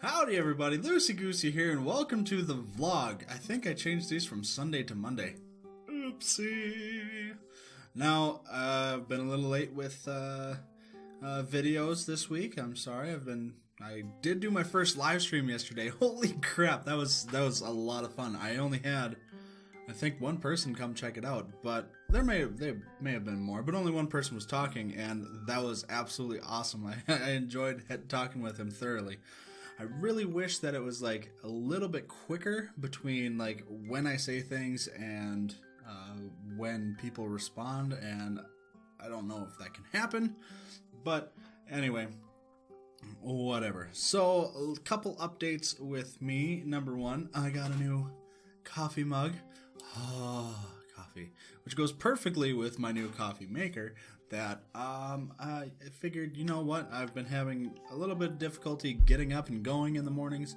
Howdy everybody, LucyGoosey here, and welcome to the vlog. I think I changed these from Sunday to Monday. Oopsie. Now, I've been a little late with videos this week. I'm sorry. I did do my first live stream yesterday. Holy crap, that was a lot of fun. I only had, I think, one person come check it out, but there may have been more, but only one person was talking, and that was absolutely awesome. I enjoyed talking with him thoroughly. I really wish that it was like a little bit quicker between like when I say things and when people respond, and I don't know if that can happen, but anyway, whatever. So a couple updates with me. Number one, I got a new coffee mug. Coffee, which goes perfectly with my new coffee maker that I figured, you know what, I've been having a little bit of difficulty getting up and going in the mornings,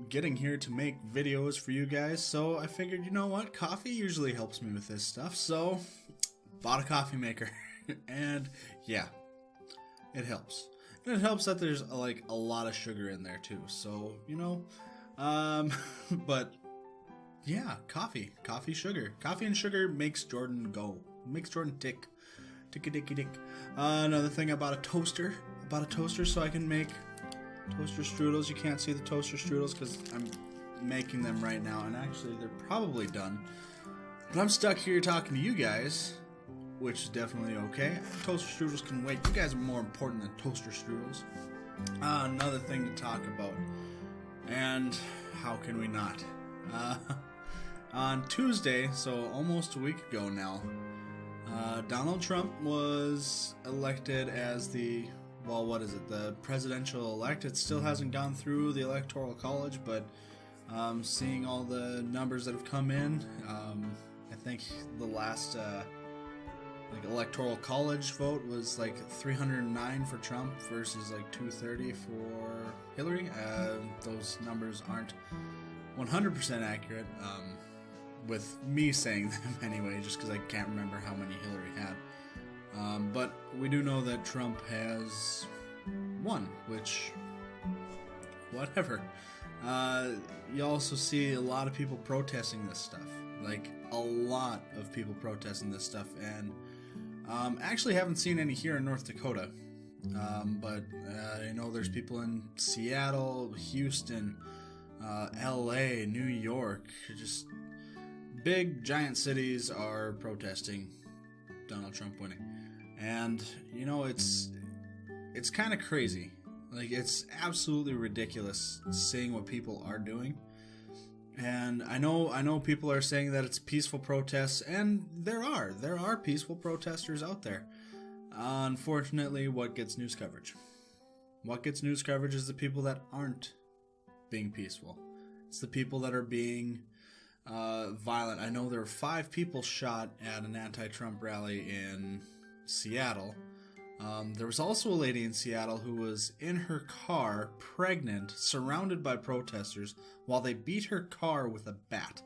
getting here to make videos for you guys, so I figured, you know what, coffee usually helps me with this stuff, so bought a coffee maker. And yeah, it helps. And it helps that there's like a lot of sugar in there too, so you know, but yeah, coffee, sugar. Coffee and sugar makes Jordan go. Makes Jordan tick. Tick-a-dicky-dick. Another thing, I bought a toaster. So I can make toaster strudels. You can't see the toaster strudels because I'm making them right now. And actually, they're probably done. But I'm stuck here talking to you guys, which is definitely okay. Toaster strudels can wait. You guys are more important than toaster strudels. Another thing to talk about. And how can we not? On Tuesday, so almost a week ago now, Donald Trump was elected as the presidential elect. It still hasn't gone through the Electoral College, but seeing all the numbers that have come in, I think the last Electoral College vote was like 309 for Trump versus like 230 for Hillary. Those numbers aren't 100% accurate, with me saying them anyway, just because I can't remember how many Hillary had. But we do know that Trump has won, which, whatever. You also see a lot of people protesting this stuff. Like, a lot of people protesting this stuff, and actually haven't seen any here in North Dakota. But I know there's people in Seattle, Houston, LA, New York, just big giant cities are protesting Donald Trump winning. And you know, it's kind of crazy. Like, it's absolutely ridiculous seeing what people are doing. And I know people are saying that it's peaceful protests, and there are peaceful protesters out there. Unfortunately, what gets news coverage? What gets news coverage is the people that aren't being peaceful. It's the people that are being violent. I know there were 5 people shot at an anti-Trump rally in Seattle. There was also a lady in Seattle who was in her car, pregnant, surrounded by protesters, while they beat her car with a bat.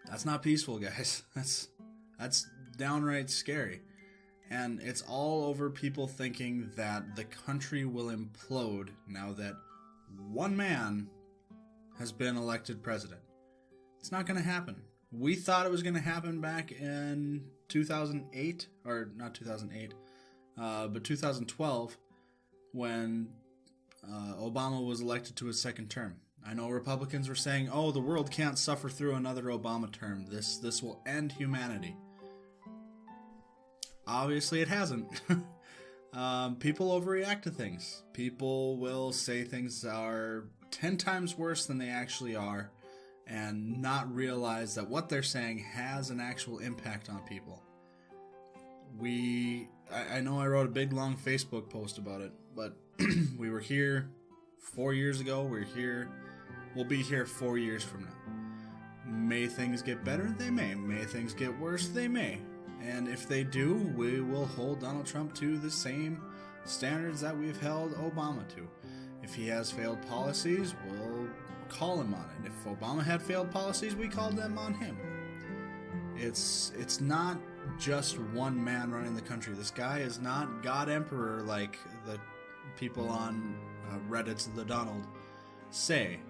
That's not peaceful, guys. That's downright scary. And it's all over people thinking that the country will implode now that one man has been elected president. It's not going to happen. We thought it was going to happen back in 2008, or not 2008, but 2012, when Obama was elected to his second term. I know Republicans were saying, oh, the world can't suffer through another Obama term. This will end humanity. Obviously it hasn't. People overreact to things. People will say things are 10 times worse than they actually are, and not realize that what they're saying has an actual impact on people. I know I wrote a big long Facebook post about it, but we were here 4 years ago. We'll be here 4 years from now. May things get better? They may. May things get worse? They may. And if they do, we will hold Donald Trump to the same standards that we've held Obama to. If he has failed policies, we'll call him on it. If Obama had failed policies, we called them on him. It's not just one man running the country. This guy is not God Emperor like the people on Reddit's The Donald say.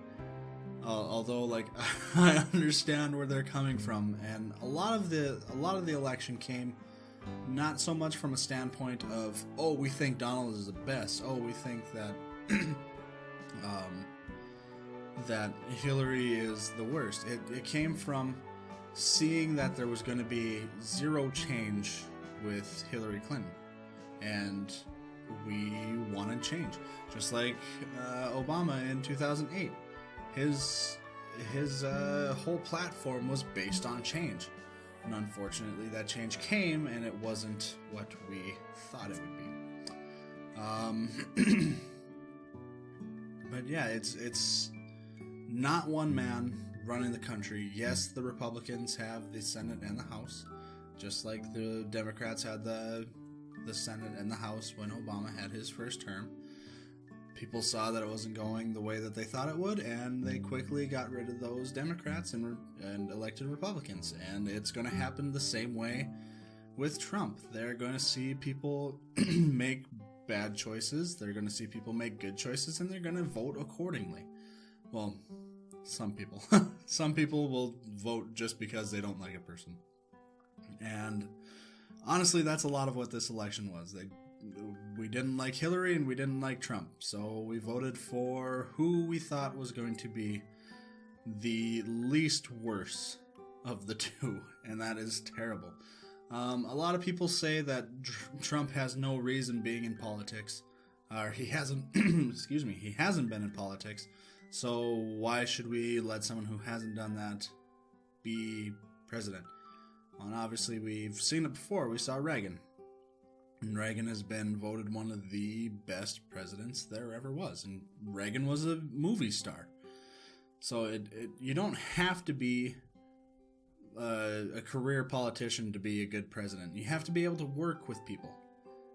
Although, like, I understand where they're coming from, and a lot of the election came not so much from a standpoint of, oh, we think Donald is the best, oh, we think that that Hillary is the worst. It came from seeing that there was going to be zero change with Hillary Clinton, and we wanted change, just like Obama in 2008. His whole platform was based on change, and unfortunately that change came and it wasn't what we thought it would be. But yeah, it's not one man running the country. Yes, the Republicans have the Senate and the House, just like the Democrats had the Senate and the House when Obama had his first term. People saw that it wasn't going the way that they thought it would, and they quickly got rid of those Democrats and elected Republicans. And it's going to happen the same way with Trump. They're going to see people make bad choices, they're going to see people make good choices, and they're going to vote accordingly. Well, some people. Some people will vote just because they don't like a person. And honestly, that's a lot of what this election was. We didn't like Hillary and we didn't like Trump, so we voted for who we thought was going to be the least worse of the two, and that is terrible. A lot of people say that Trump has no reason being in politics, or he hasn't. Excuse me, he hasn't been in politics. So why should we let someone who hasn't done that be president? Well, and obviously we've seen it before. We saw Reagan. And Reagan has been voted one of the best presidents there ever was. And Reagan was a movie star. So you don't have to be a career politician to be a good president. You have to be able to work with people.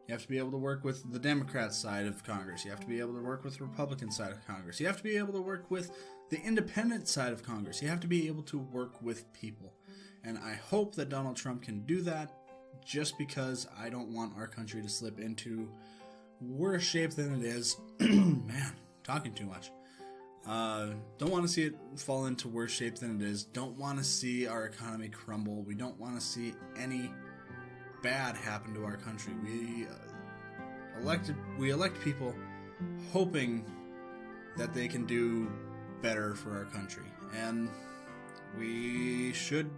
You have to be able to work with the Democrat side of Congress. You have to be able to work with the Republican side of Congress. You have to be able to work with the independent side of Congress. You have to be able to work with people. And I hope that Donald Trump can do that, just because I don't want our country to slip into worse shape than it is. Man, talking too much. Don't want to see it fall into worse shape than it is. Don't want to see our economy crumble. We don't want to see any bad happen to our country. We elect people hoping that they can do better for our country, and we should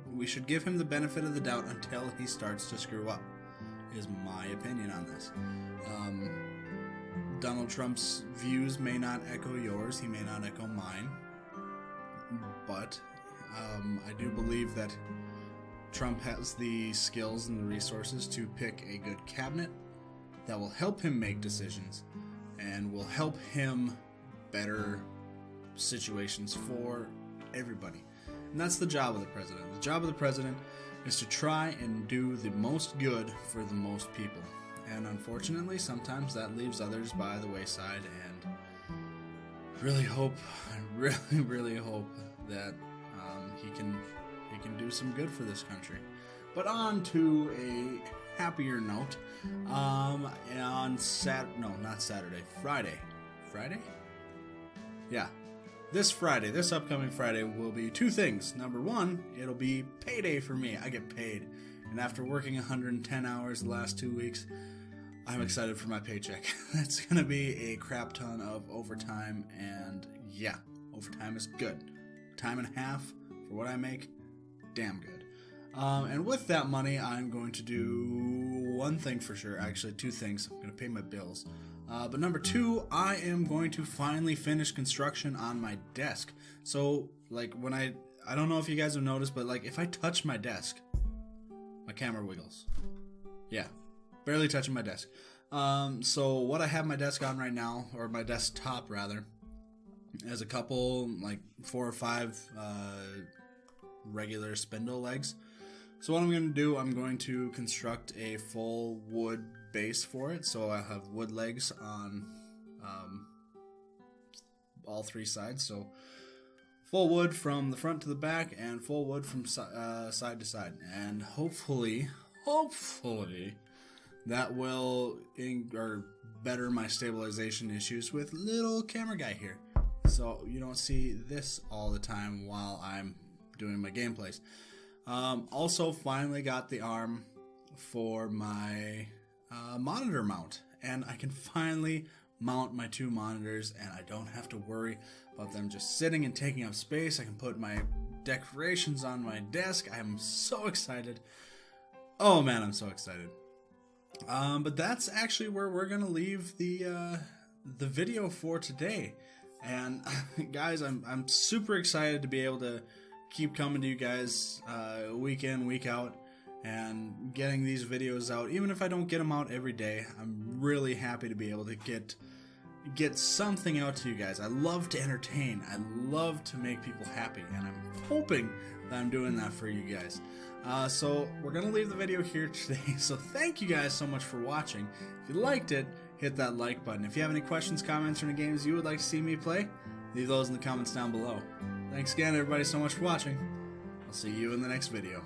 give him the benefit of the doubt until he starts to screw up, is my opinion on this. Donald Trump's views may not echo yours, he may not echo mine, but I do believe that Trump has the skills and the resources to pick a good cabinet that will help him make decisions and will help him better situations for everybody. And that's the job of the president. The job of the president is to try and do the most good for the most people. And unfortunately, sometimes that leaves others by the wayside, and really hope that he can do some good for this country. But on to a happier note, Friday? Yeah. This upcoming Friday will be two things. Number one, it'll be payday for me. I get paid. And after working 110 hours the last 2 weeks, I'm excited for my paycheck. That's going to be a crap ton of overtime, and yeah, overtime is good. Time and a half for what I make, damn good. And with that money, I'm going to do one thing for sure. Actually, two things. I'm going to pay my bills. But number two, I am going to finally finish construction on my desk. So, like, when I don't know if you guys have noticed, but, like, if I touch my desk, my camera wiggles. Yeah, barely touching my desk. So what I have my desk on right now, or my desktop rather, has a couple, like, 4 or 5 regular spindle legs. So what I'm going to do, I'm going to construct a full wood base for it. So I have wood legs on all 3 sides. So full wood from the front to the back, and full wood from side to side. And hopefully, that will better my stabilization issues with little camera guy here, so you don't see this all the time while I'm doing my gameplays. Also finally got the arm for my monitor mount, and I can finally mount my 2 monitors, and I don't have to worry about them just sitting and taking up space. I can put my decorations on my desk. I'm so excited. Oh man, I'm so excited. But that's actually where we're gonna leave the video for today. And guys, I'm super excited to be able to keep coming to you guys week in, week out, and getting these videos out. Even if I don't get them out every day, I'm really happy to be able to get something out to you guys. I love to entertain. I love to make people happy, and I'm hoping that I'm doing that for you guys. So we're gonna leave the video here today. So thank you guys so much for watching. If you liked it, hit that like button. If you have any questions, comments, or any games you would like to see me play, leave those in the comments down below. Thanks again, everybody, so much for watching. I'll see you in the next video.